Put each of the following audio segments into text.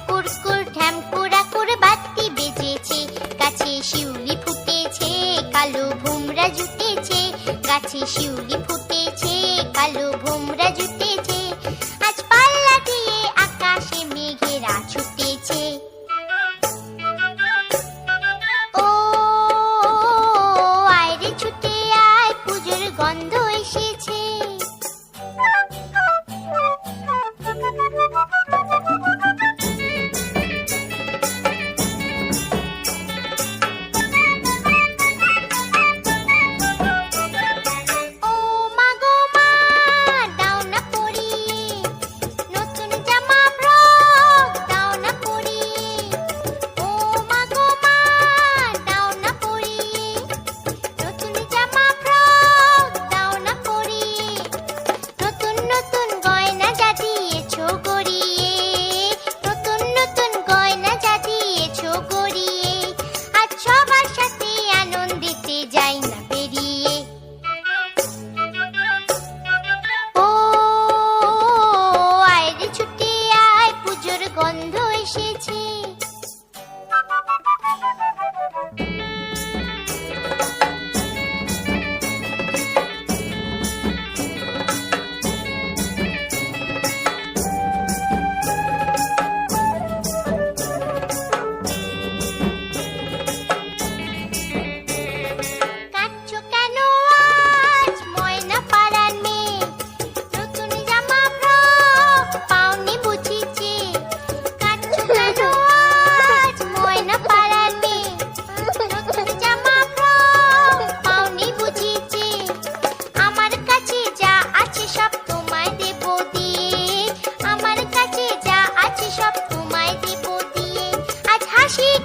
কুরকুর ঢ্যাম কুড়াকুর বাতি বেজেছে, গাছে শিউলি ফুটেছে, কালো ভোমরা জুটেছে, গাছে শিউলি ফুটেছে, কালো ভোমরা জুটেছে, আজ পাল্লা দিয়ে আকাশে মেঘেরা ছুটেছে। ও আয় রে ছুটে আয়, পুজোর গন্ধ এসেছে। গন্ধ এসেছে।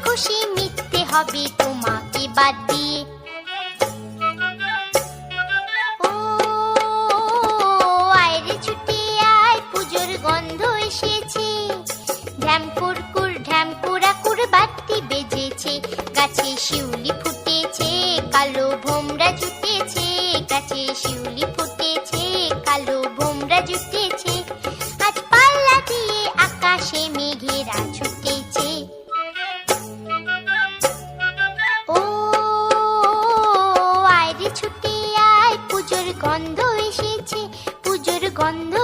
খুশি মিথ্যে হবে তোমাকে বাদ দিয়ে। ও আয় রে ছুটে আয়, পুজোর গন্ধ এসেছে। ঢ্যাম কুরকুর ঢ্যাম কুড়াকুর বাতি বেজেছে, গাছে শিউলি ফুটেছে, কালো ভোমরা জুটেছে, গাছে শিউলি ফুটেছে, কালো ভোমরা জুটেছে, আজ পাল্লা দিয়ে আকাশে মেঘেরা ছুটেছে। ছুটে আয়, পুজোর গন্ধ এসেছে, পুজোর গন্ধ